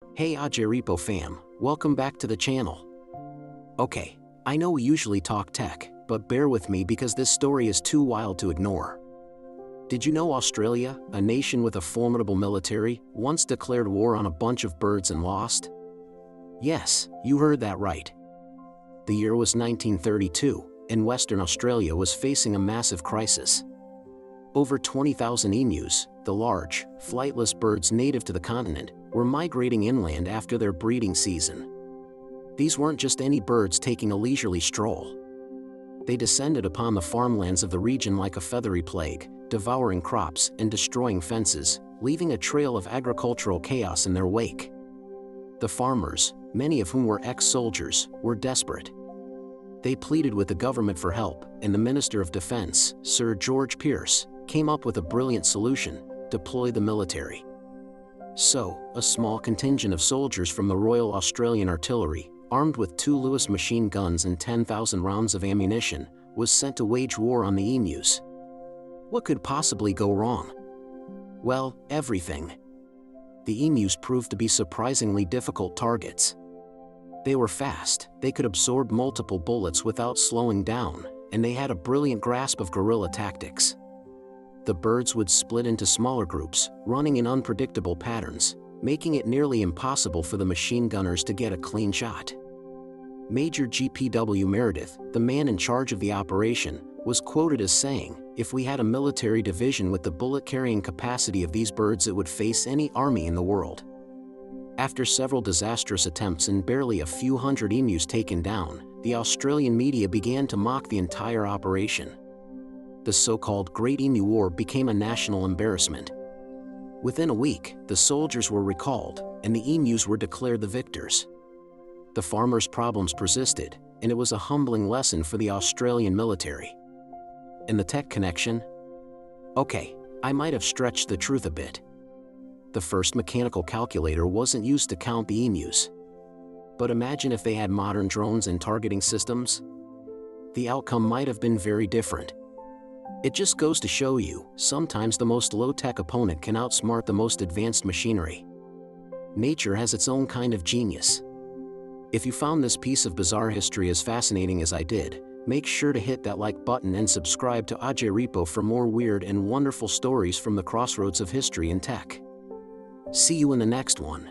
Hey Ajeripo fam, welcome back to the channel. Okay, I know we usually talk tech, but bear with me because this story is too wild to ignore. Did you know Australia, a nation with a formidable military, once declared war on a bunch of birds and lost? Yes, you heard that right. The year was 1932, and Western Australia was facing a massive crisis. Over 20,000 emus, the large, flightless birds native to the continent, were migrating inland after their breeding season. These weren't just any birds taking a leisurely stroll. They descended upon the farmlands of the region like a feathery plague, devouring crops and destroying fences, leaving a trail of agricultural chaos in their wake. The farmers, many of whom were ex-soldiers, were desperate. They pleaded with the government for help, and the Minister of Defense, Sir George Pearce, came up with a brilliant solution: deploy the military. So, a small contingent of soldiers from the Royal Australian Artillery, armed with 2 Lewis machine guns and 10,000 rounds of ammunition, was sent to wage war on the emus. What could possibly go wrong? Well, everything. The emus proved to be surprisingly difficult targets. They were fast, they could absorb multiple bullets without slowing down, and they had a brilliant grasp of guerrilla tactics. The birds would split into smaller groups, running in unpredictable patterns, making it nearly impossible for the machine gunners to get a clean shot. Major G.P.W. Meredith, the man in charge of the operation, was quoted as saying, "If we had a military division with the bullet-carrying capacity of these birds, it would face any army in the world." After several disastrous attempts and barely a few hundred emus taken down, the Australian media began to mock the entire operation. The so-called Great Emu War became a national embarrassment. Within a week, the soldiers were recalled, and the emus were declared the victors. The farmers' problems persisted, and it was a humbling lesson for the Australian military. And the tech connection? Okay, I might have stretched the truth a bit. The first mechanical calculator wasn't used to count the emus. But imagine if they had modern drones and targeting systems? The outcome might have been very different. It just goes to show you, sometimes the most low-tech opponent can outsmart the most advanced machinery. Nature has its own kind of genius. If you found this piece of bizarre history as fascinating as I did, make sure to hit that like button and subscribe to Ajeripo for more weird and wonderful stories from the crossroads of history and tech. See you in the next one.